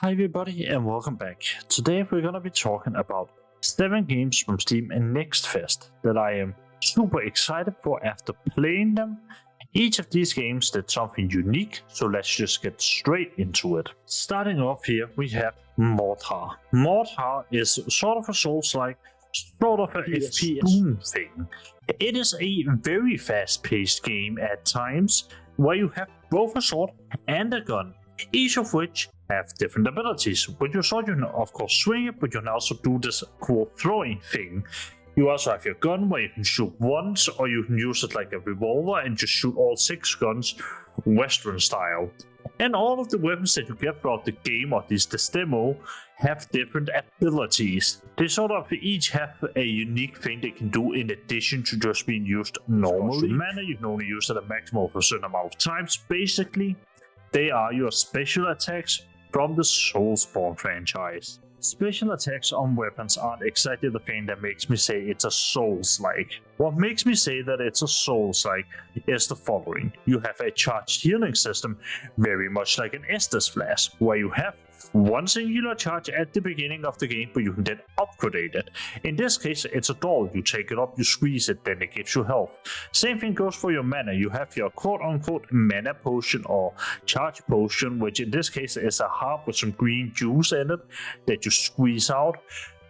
Hi everybody and welcome back. Today we're gonna be talking about 7 games from Steam and Next Fest that I am super excited for after playing them. Each of these games did something unique, so let's just get straight into it. Starting off here we have Mohrta. Mohrta is sort of a Souls-like, sort of a FPS thing. It is a very fast-paced game at times, where you have both a sword and a gun, each of which have different abilities. With your sword you can of course swing it, but you can also do this cool throwing thing. You also have your gun where you can shoot once, or you can use it like a revolver and just shoot all 6 guns Western style. And all of the weapons that you get throughout the game, or at least this demo, have different abilities. They sort of each have a unique thing they can do in addition to just being used normally. Mana you can only use it a maximum of a certain amount of times. Basically, they are your special attacks from the Soulspawn franchise. Special attacks on weapons aren't exactly the thing that makes me say it's a Souls-like. What makes me say that it's a Souls-like is the following. You have a charged healing system, very much like an Estus Flask, where you have one singular charge at the beginning of the game, but you can then upgrade it. In this case, it's a doll. You take it up, you squeeze it, then it gives you health. Same thing goes for your mana. You have your quote-unquote mana potion or charge potion, which in this case is a heart with some green juice in it that you squeeze out.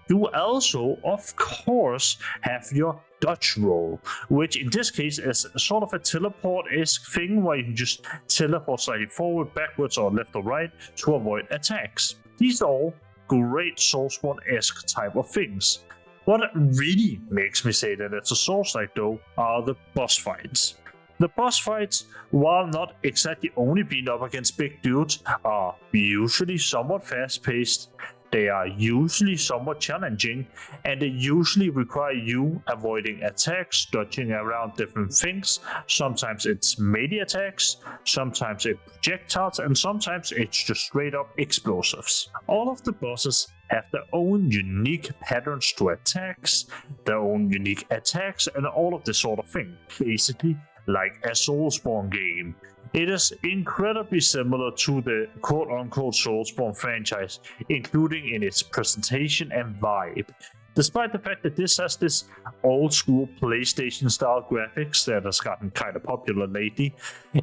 You also, of course, have your dodge roll, which in this case is sort of a teleport-esque thing where you can just teleport slightly forward, backwards, or left or right to avoid attacks. These are all great Soulspawn-esque type of things. What really makes me say that it's a Souls-like though are the boss fights. The boss fights, while not exactly only being up against big dudes, are usually somewhat fast-paced. They are usually somewhat challenging, and they usually require you avoiding attacks, dodging around different things. Sometimes it's melee attacks, sometimes it's projectiles, and sometimes it's just straight up explosives. All of the bosses have their own unique patterns to attacks, their own unique attacks, and all of this sort of thing. Basically, like a Soulspawn game. It is incredibly similar to the quote-unquote Soulspawn franchise, including in its presentation and vibe. Despite the fact that this has this old-school PlayStation-style graphics that has gotten kind of popular lately,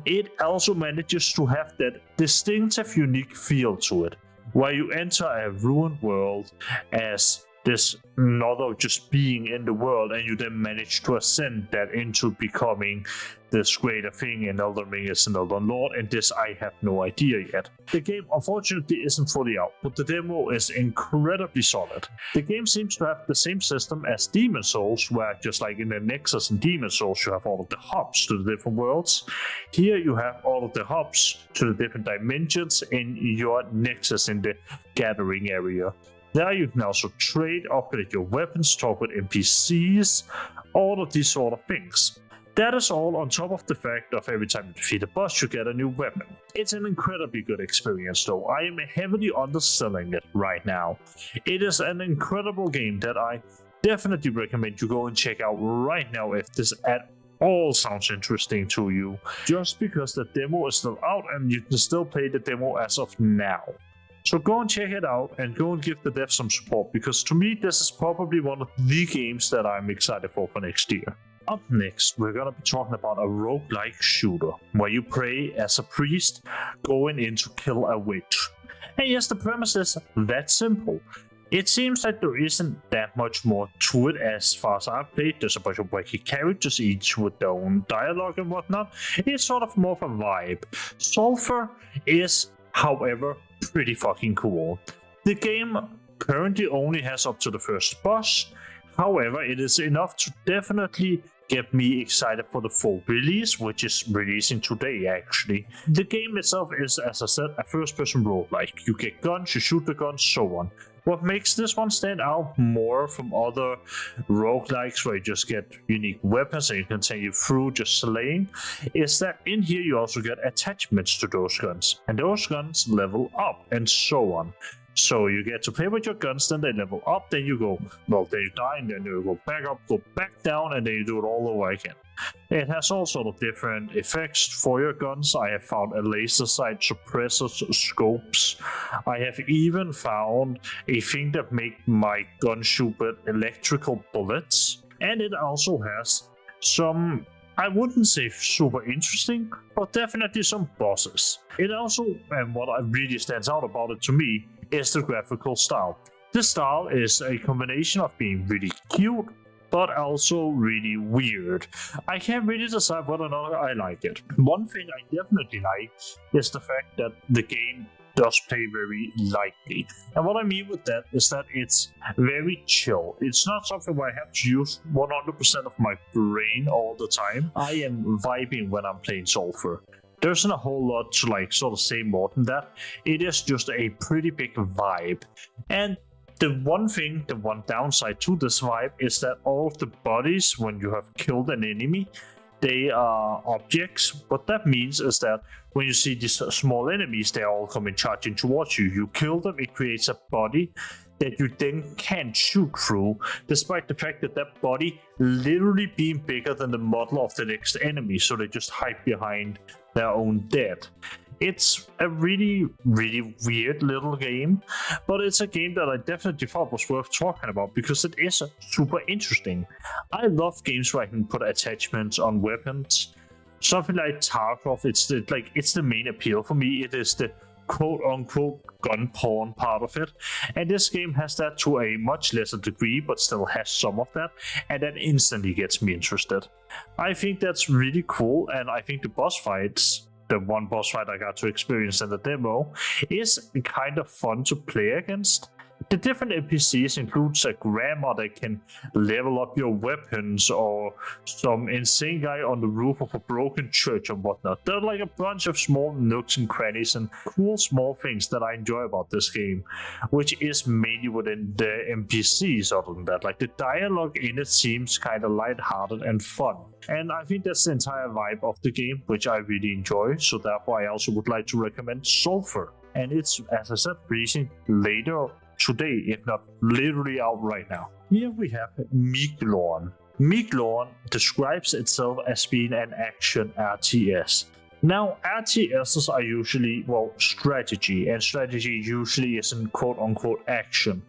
it also manages to have that distinctive, unique feel to it, where you enter a ruined world as this another just being in the world, and you then manage to ascend that into becoming this greater thing, and Elden Ring is an Elden Lord, and this I have no idea yet. The game unfortunately isn't fully out, but the demo is incredibly solid. The game seems to have the same system as Demon Souls, where just like in the Nexus and Demon Souls you have all of the hubs to the different worlds. Here you have all of the hubs to the different dimensions in your Nexus in the gathering area. There you can also trade, upgrade your weapons, talk with NPCs, all of these sort of things. That is all on top of the fact of every time you defeat a boss you get a new weapon. It's an incredibly good experience though. I am heavily underselling it right now. It is an incredible game that I definitely recommend you go and check out right now if this at all sounds interesting to you. Just because the demo is still out and you can still play the demo as of now. So go and check it out and go and give the devs some support, because to me this is probably one of the games that I'm excited for next year. Up next, we're gonna be talking about a roguelike shooter, where you play as a priest going in to kill a witch. And yes, the premise is that simple. It seems like there isn't that much more to it as far as I've played. There's a bunch of wacky characters, each with their own dialogue and whatnot. It's sort of more of a vibe. Sulfur is, however, pretty fucking cool. The game currently only has up to the first boss. However, it is enough to definitely get me excited for the full release, which is releasing today actually. The game itself is, as I said, a first-person roguelike. You get guns, you shoot the guns, so on. What makes this one stand out more from other roguelikes where you just get unique weapons and you continue through just slaying is that in here you also get attachments to those guns, and those guns level up and so on. So you get to play with your guns, then they level up, then you go, well, then you die, and then you go back up, go back down, and then you do it all over again. It has all sort of different effects for your guns. I have found a laser sight, suppressors, scopes. I have even found a thing that make my gun shoot with electrical bullets. And it also has some, I wouldn't say super interesting, but definitely some bosses. It also, and what really stands out about it to me, is the graphical style. This style is a combination of being really cute, but also really weird. I can't really decide whether or not I like it. One thing I definitely like is the fact that the game does play very lightly. And what I mean with that is that it's very chill. It's not something where I have to use 100% of my brain all the time. I am vibing when I'm playing Sulfur. There isn't a whole lot to like sort of say more than that. It is just a pretty big vibe. And the one downside to this vibe is that all of the bodies, when you have killed an enemy, they are objects. What that means is that when you see these small enemies, they all coming charging towards you. You kill them, it creates a body that you then can't shoot through, despite the fact that that body literally being bigger than the model of the next enemy, so they just hide behind their own dead. It's a really, really weird little game, but it's a game that I definitely thought was worth talking about because it is super interesting. I love games where I can put attachments on weapons. Something like Tarkov, it's the main appeal for me. It is the quote-unquote gun porn part of it, and this game has that to a much lesser degree, but still has some of that, and that instantly gets me interested. I think that's really cool, and I think the boss fights, the one boss fight I got to experience in the demo, is kind of fun to play against. The different NPCs includes a grandma that can level up your weapons, or some insane guy on the roof of a broken church and whatnot. There are like a bunch of small nooks and crannies and cool small things that I enjoy about this game, which is mainly within the NPCs. Other than that, like the dialogue in it seems kind of lighthearted and fun. And I think that's the entire vibe of the game, which I really enjoy, so therefore I also would like to recommend Sulfur. And it's, as I said, releasing later today, if not literally out right now. Here we have MIGLORN. MIGLORN describes itself as being an action RTS. Now, RTSs are usually, well, strategy, and strategy usually isn't quote-unquote action.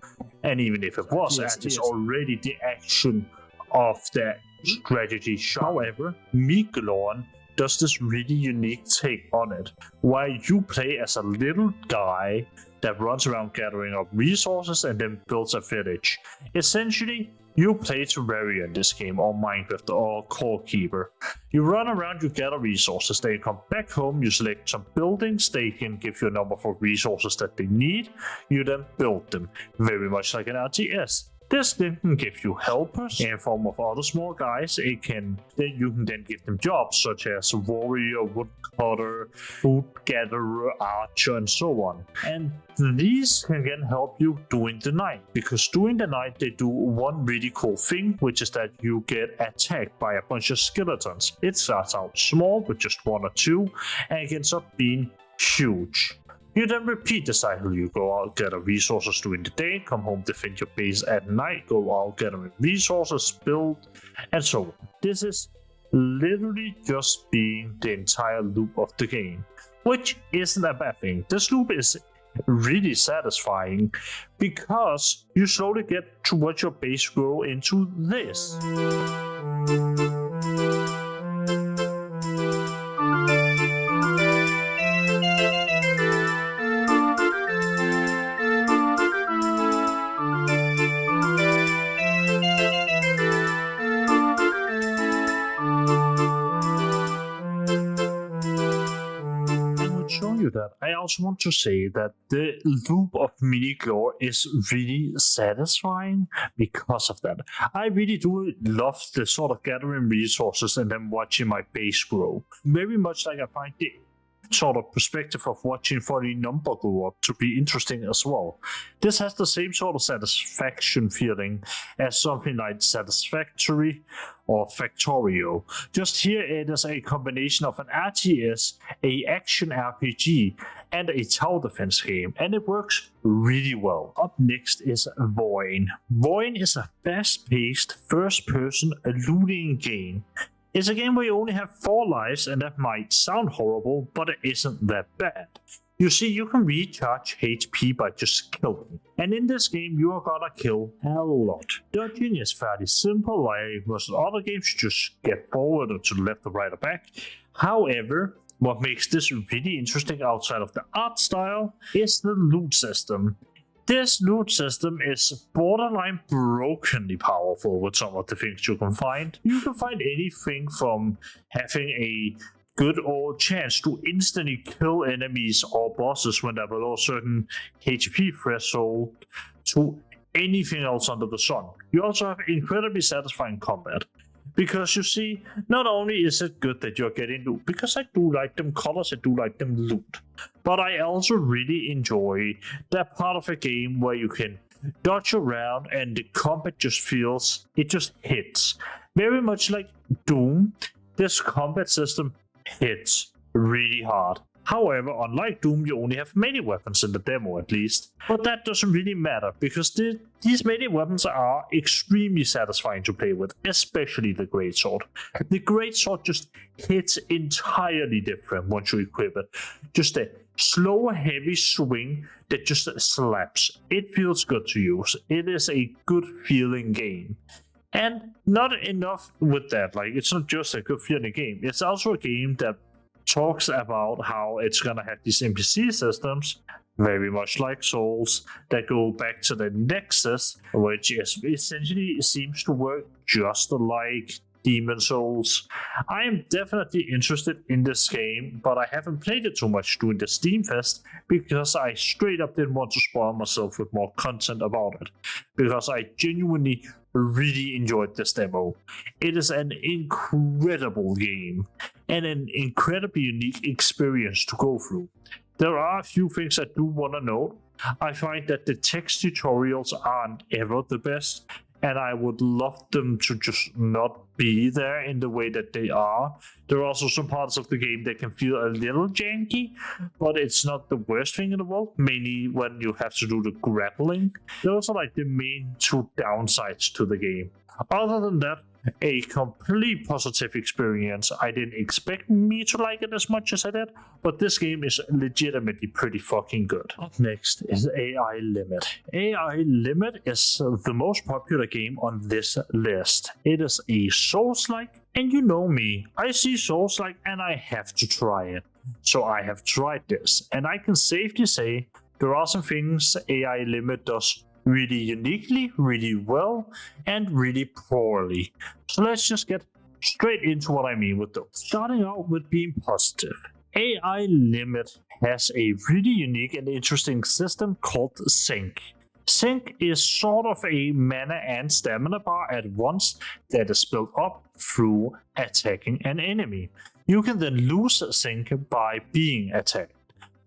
And even if it was, it is already the action of the strategy. However, MIGLORN does this really unique take on it, where you play as a little guy that runs around gathering up resources and then builds a village. Essentially, you play Terraria in this game, or Minecraft, or Core Keeper. You run around, you gather resources, then you come back home, you select some buildings, they can give you a number of resources that they need, you then build them, very much like an RTS. This then can give you helpers in form of other small guys. You can then give them jobs such as warrior, woodcutter, food gatherer, archer, and so on. And these can again help you during the night, because during the night they do one really cool thing, which is that you get attacked by a bunch of skeletons. It starts out small with just one or two, and it ends up being huge. You then repeat the cycle. You go out, gather resources during the day, come home, defend your base at night, go out, gathering resources, build, and so on. This is literally just being the entire loop of the game, which isn't a bad thing. This loop is really satisfying because you slowly get to watch your base grow into this. That I also want to say that the loop of MIGLORN is really satisfying because of that. I really do love the sort of gathering resources and then watching my base grow. Very much like I find the sort of perspective of watching for the number go up to be interesting as well. This has the same sort of satisfaction feeling as something like Satisfactory or Factorio. Just here it is a combination of an RTS, a action RPG, and a tower defense game, and it works really well. Up next is Voin. Voin is a fast-paced, first-person looting game. It's a game where you only have 4 lives, and that might sound horrible, but it isn't that bad. You see, you can recharge HP by just killing. And in this game, you are gonna kill a lot. Dodging is fairly simple, like most other games, you just get forward or to the left or right or back. However, what makes this really interesting outside of the art style is the loot system. This loot system is borderline brokenly powerful with some of the things you can find. You can find anything from having a good old chance to instantly kill enemies or bosses when they're below a certain HP threshold to anything else under the sun. You also have incredibly satisfying combat. Because you see, not only is it good that you're getting loot, because I do like them colors, I do like them loot, but I also really enjoy that part of a game where you can dodge around and the combat just feels, it just hits. Very much like Doom, this combat system hits really hard. However, unlike Doom, you only have melee weapons in the demo at least. But that doesn't really matter, because these melee weapons are extremely satisfying to play with, especially the greatsword. The greatsword just hits entirely different once you equip it. Just a slow, heavy swing that just slaps. It feels good to use. It is a good feeling game. And not enough with that, like it's not just a good feeling game, it's also a game that talks about how it's gonna have these NPC systems, very much like Souls, that go back to the Nexus, which essentially seems to work just like Demon Souls. I am definitely interested in this game, but I haven't played it too much during the Steam Fest because I straight up didn't want to spoil myself with more content about it, because I genuinely really enjoyed this demo. It is an incredible game and an incredibly unique experience to go through. There are a few things I do want to note. I find that the text tutorials aren't ever the best, and I would love them to just not be there in the way that they are. There are also some parts of the game that can feel a little janky, but it's not the worst thing in the world, mainly when you have to do the grappling. Those are like the main 2 downsides to the game. Other than that, a complete positive experience. I didn't expect me to like it as much as I did, but this game is legitimately pretty fucking good. Up next is AI Limit. AI Limit is the most popular game on this list. It is a Souls-like, and you know me, I see Souls-like and I have to try it. So I have tried this, and I can safely say there are some things AI Limit does really uniquely, really well, and really poorly. So let's just get straight into what I mean with those. Starting out with being positive. AI Limit has a really unique and interesting system called Sync. Sync is sort of a mana and stamina bar at once that is built up through attacking an enemy. You can then lose Sync by being attacked.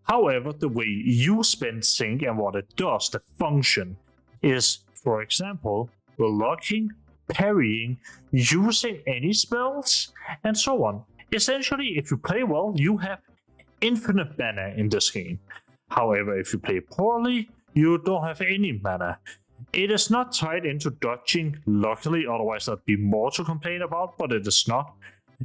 However, the way you spend Sync and what it does, the function, is, for example, blocking, parrying, using any spells, and so on. Essentially, if you play well, you have infinite mana in this game. However, if you play poorly, you don't have any mana. It is not tied into dodging, luckily, otherwise that'd be more to complain about, but it is not.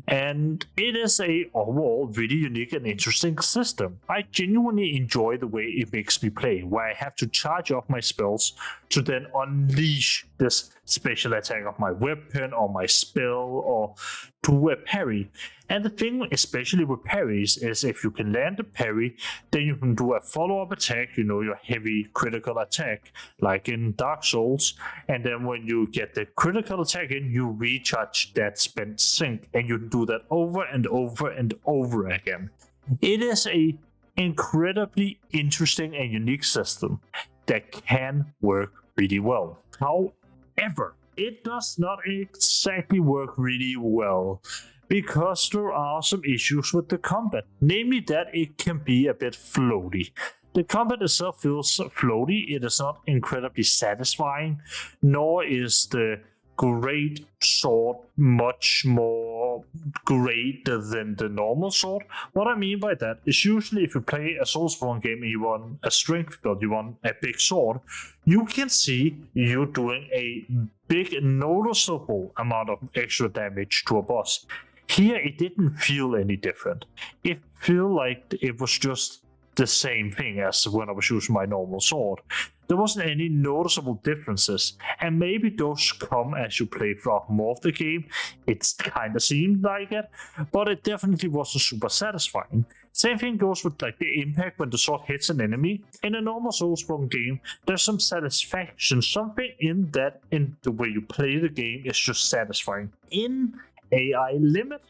And it is a overall really unique and interesting system. I genuinely enjoy the way it makes me play, where I have to charge up my spells to then unleash this special attack of my weapon or my spell or do a parry. And the thing especially with parries is if you can land a parry, then you can do a follow-up attack, you know, your heavy critical attack, like in Dark Souls. And then when you get the critical attack in, you recharge that spent Sync, and you can do that over and over and over again. It is a incredibly interesting and unique system that can work really well. However, it does not exactly work really well because there are some issues with the combat, namely that it can be a bit floaty. The combat itself feels floaty, it is not incredibly satisfying, nor is the great sword much more great than the normal sword. What I mean by that is usually if you play a Soulsborne game and you want a strength build, you want a big sword, you can see you doing a big noticeable amount of extra damage to a boss. Here it didn't feel any different. It felt like it was just the same thing as when I was using my normal sword. There wasn't any noticeable differences, and maybe those come as you play throughout more of the game. It kind of seemed like it, but it definitely wasn't super satisfying. Same thing goes with like the impact when the sword hits an enemy. In a normal Soulsborne game, there's some satisfaction, something in that in the way you play the game is just satisfying. In AI Limit,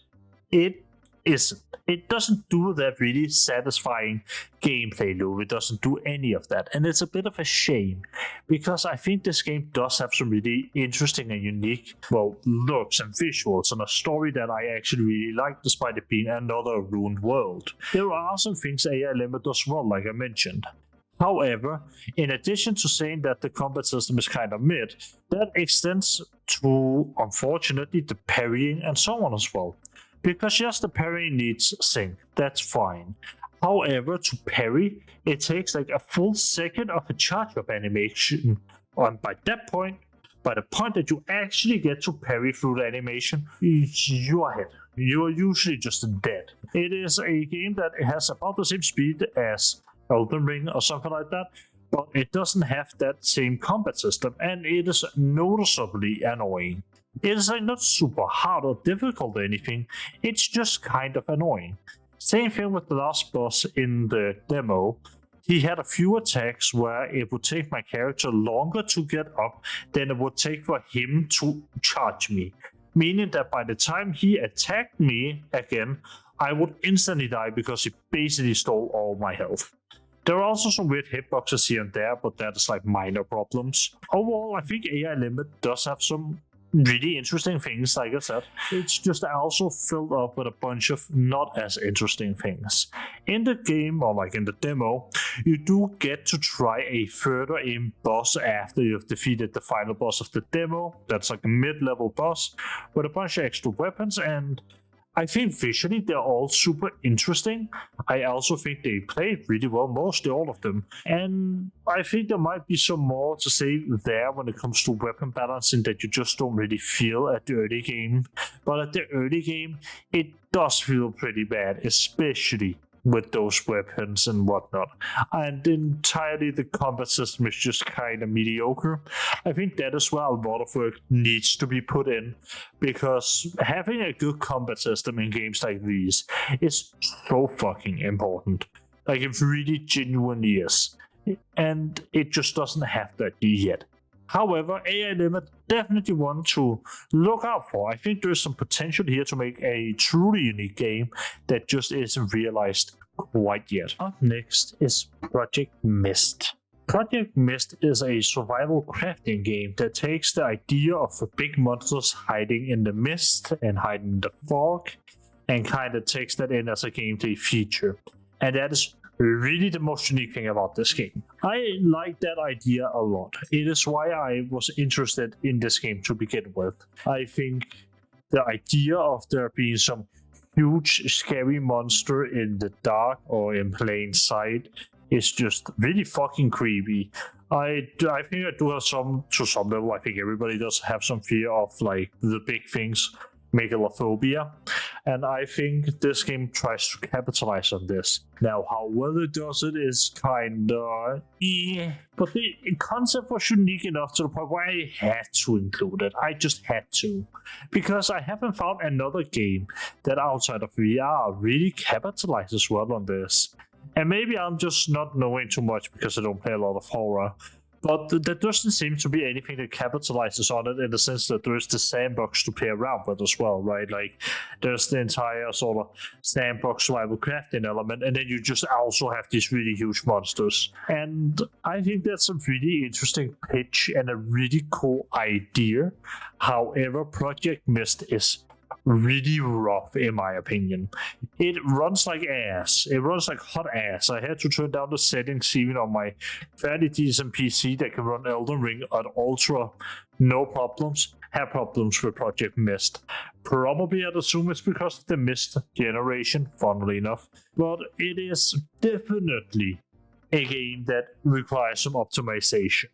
it isn't. It doesn't do that really satisfying gameplay loop. It doesn't do any of that. And it's a bit of a shame because I think this game does have some really interesting and unique, looks and visuals and a story that I actually really like despite it being another ruined world. There are some things AI Limit does well, like I mentioned. However, in addition to saying that the combat system is kind of mid, that extends to, unfortunately, the parrying and so on as well. Because yes, the parry needs sync, that's fine. However, to parry, it takes like a full second of a charge up animation. And by the point that you actually get to parry through the animation, you are hit. You are usually just dead. It is a game that has about the same speed as Elden Ring or something like that, but it doesn't have that same combat system, and it is noticeably annoying. It is like not super hard or difficult or anything, it's just kind of annoying. Same thing with the last boss in the demo. He had a few attacks where it would take my character longer to get up than it would take for him to charge me. Meaning that by the time he attacked me again, I would instantly die because he basically stole all my health. There are also some weird hitboxes here and there, but that is like minor problems. Overall, I think AI Limit does have some really interesting things, like I said. It's just also filled up with a bunch of not as interesting things. In the game, or like in the demo, you do get to try a further aim boss after you've defeated the final boss of the demo. That's like a mid-level boss with a bunch of extra weapons, and I think visually they're all super interesting. I also think they play really well, mostly all of them. And I think there might be some more to say there when it comes to weapon balancing that you just don't really feel at the early game. But at the early game, it does feel pretty bad, especially with those weapons and whatnot. And entirely the combat system is just kind of mediocre. I think that is where a lot of work needs to be put in, because having a good combat system in games like these is so fucking important. Like it really genuinely is. And it just doesn't have that yet. However, AI Limit definitely one to look out for. I think there's some potential here to make a truly unique game that just isn't realized quite yet. Up next is Project Mist. Project Mist is a survival crafting game that takes the idea of the big monsters hiding in the mist and hiding in the fog and kind of takes that in as a gameplay feature. And that is really the most unique thing about this game. I like that idea a lot. It is why I was interested in this game to begin with. I think the idea of there being some huge scary monster in the dark or in plain sight is just really fucking creepy. I think I do have some level. I think everybody does have some fear of like the big things, megalophobia, and I think this game tries to capitalize on this. Now, how well it does it is kinda but the concept was unique enough to the point where I had to include it. I just had to, because I haven't found another game that outside of VR really capitalizes well on this. And maybe I'm just not knowing too much because I don't play a lot of horror. But there doesn't seem to be anything that capitalizes on it in the sense that there is the sandbox to play around with as well, right? Like, there's the entire sort of sandbox survival crafting element, and then you just also have these really huge monsters. And I think that's a really interesting pitch and a really cool idea. However, Project Mist is really rough in my opinion. It runs like ass. It runs like hot ass. I had to turn down the settings even on my fairly decent PC that can run Elden Ring at ultra, no problems. Have problems with Project Mist. Probably I'd assume it's because of the Mist generation, funnily enough. But it is definitely a game that requires some optimization.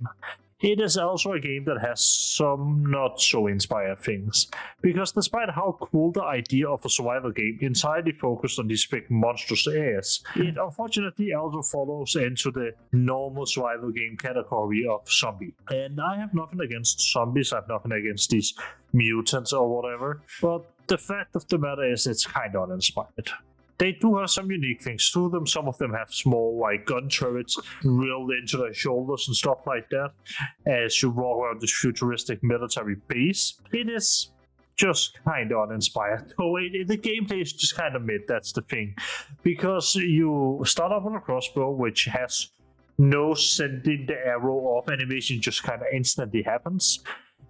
It is also a game that has some not so inspired things, because despite how cool the idea of a survival game entirely focused on these big monsters is, it unfortunately also follows into the normal survival game category of zombie. And I have nothing against zombies, I have nothing against these mutants or whatever, but the fact of the matter is it's kind of uninspired. They do have some unique things to them. Some of them have small like gun turrets drilled into their shoulders and stuff like that as you walk around this futuristic military base. It is just kind of uninspired. So the gameplay is just kind of mid, that's the thing. Because you start off with a crossbow which has no sending the arrow off animation, just kind of instantly happens.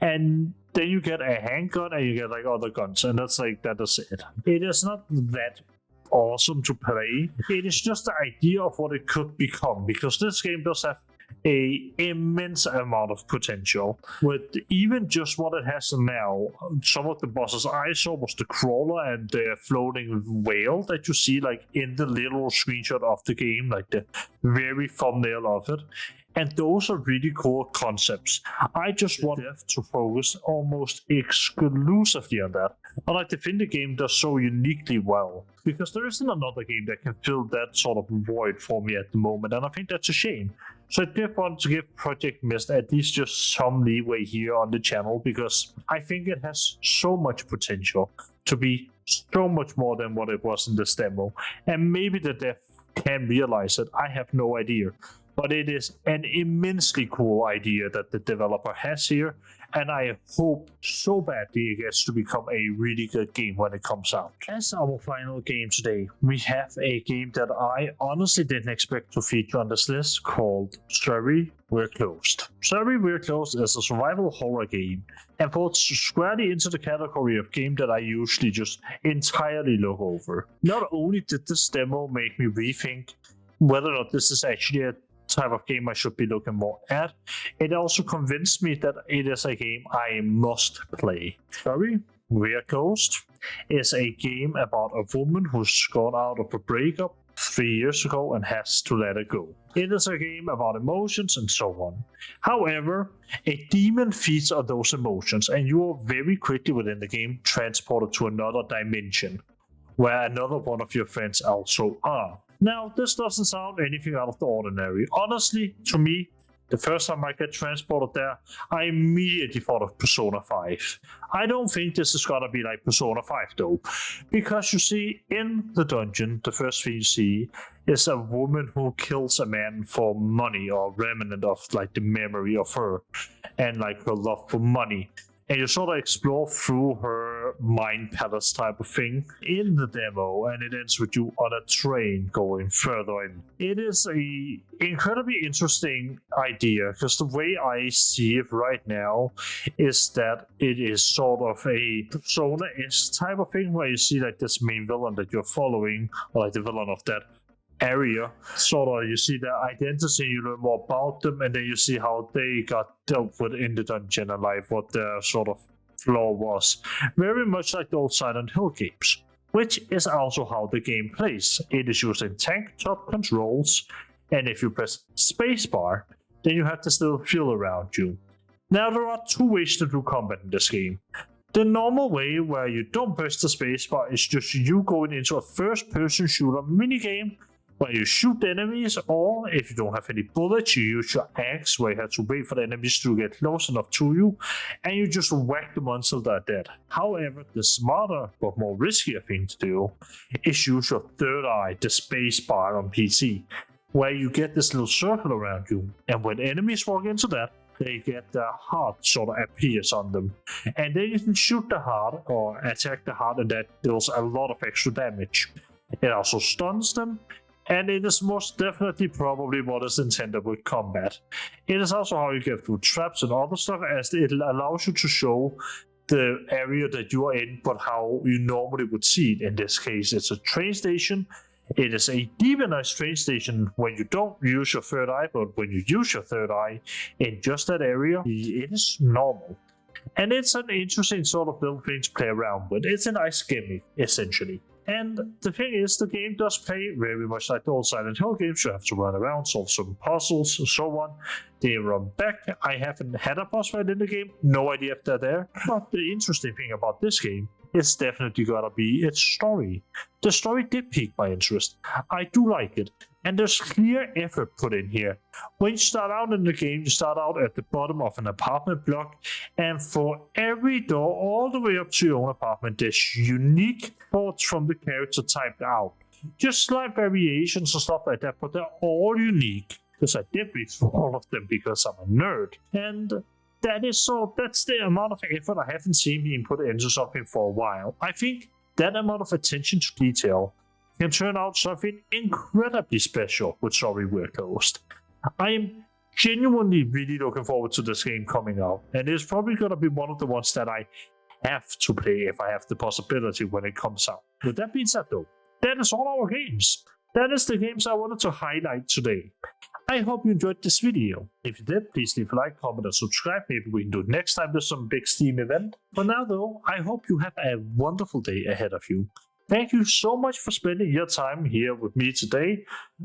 And then you get a handgun and you get like other guns, and that's that is it. It is not that awesome to play. It is just the idea of what it could become, because this game does have a immense amount of potential with even just what it has now. Some of the bosses I saw was the crawler and the floating whale that you see like in the little screenshot of the game, like the very thumbnail of it. And those are really cool concepts. I just want to focus almost exclusively on that. I like the thing the game does so uniquely well, because there isn't another game that can fill that sort of void for me at the moment, and I think that's a shame. So I did want to give Project Mist at least just some leeway here on the channel, because I think it has so much potential to be so much more than what it was in this demo. And maybe the dev can realize it, I have no idea. But it is an immensely cool idea that the developer has here, and I hope so badly it gets to become a really good game when it comes out. As our final game today, we have a game that I honestly didn't expect to feature on this list, called Sorry, We're Closed. Sorry, We're Closed is a survival horror game, and falls squarely into the category of game that I usually just entirely look over. Not only did this demo make me rethink whether or not this is actually a type of game I should be looking more at, it also convinced me that it is a game I must play. Sorry, We're Closed is a game about a woman who's gone out of a breakup 3 years ago and has to let it go. It is a game about emotions and so on. However, a demon feeds on those emotions, and you are very quickly within the game transported to another dimension, where another one of your friends also are. Now, this doesn't sound anything out of the ordinary. Honestly, to me, the first time I get transported there, I immediately thought of Persona 5. I don't think this is gonna be like Persona 5 though, because you see, in the dungeon, the first thing you see is a woman who kills a man for money, or remnant of like the memory of her, and like her love for money. And you sort of explore through her mind palace type of thing in the demo, and it ends with you on a train going further in. It is a incredibly interesting idea, because the way I see it right now is that it is sort of a Persona-ish type of thing, where you see like this main villain that you're following, or like the villain of that area, sort of you see their identity, you learn more about them, and then you see how they got dealt with in the dungeon and like what their sort of flaw was. Very much like the old Silent Hill games, which is also how the game plays. It is using tank top controls, and if you press spacebar, then you have the still feel around you. Now, there are two ways to do combat in this game. The normal way, where you don't press the spacebar, is just you going into a first-person shooter minigame where you shoot the enemies, or if you don't have any bullets, you use your axe, where you have to wait for the enemies to get close enough to you, and you just whack them until they're dead. However, the smarter but more riskier thing to do is use your third eye, the spacebar on PC, where you get this little circle around you, and when enemies walk into that, they get their heart sort of appears on them. And then you can shoot the heart or attack the heart, and that deals a lot of extra damage. It also stuns them, and it is most definitely probably what is intended with combat. It is also how you get through traps and other stuff, as it allows you to show the area that you are in, but how you normally would see it. In this case, it's a train station. It is a demonized train station when you don't use your third eye, but when you use your third eye in just that area, it is normal. And it's an interesting sort of little thing to play around with. It's a nice gimmick, essentially. And the thing is, the game does play very much like the old Silent Hill games. You have to run around, solve some puzzles, and so on. They run back. I haven't had a boss fight in the game. No idea if they're there. But the interesting thing about this game is definitely gotta be its story. The story did pique my interest. I do like it. And there's clear effort put in here. When you start out in the game, you start out at the bottom of an apartment block, and for every door all the way up to your own apartment, there's unique thoughts from the character typed out. Just slight variations and stuff like that, but they're all unique. Because I did read through all of them because I'm a nerd. And that's the amount of effort I haven't seen being put into something for a while. I think that amount of attention to detail can turn out something incredibly special with Sorry We're Closed. I am genuinely really looking forward to this game coming out, and it's probably going to be one of the ones that I have to play if I have the possibility when it comes out. With that being said though, that is all our games. That is the games I wanted to highlight today. I hope you enjoyed this video. If you did, please leave a like, comment, and subscribe. Maybe we can do it next time with some big Steam event. For now though, I hope you have a wonderful day ahead of you. Thank you so much for spending your time here with me today.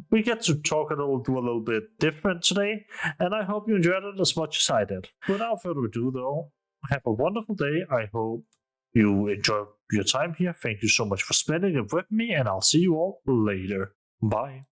We get to do a little bit different today, and I hope you enjoyed it as much as I did. Without further ado though, have a wonderful day. I hope you enjoy your time here. Thank you so much for spending it with me, and I'll see you all later. Bye.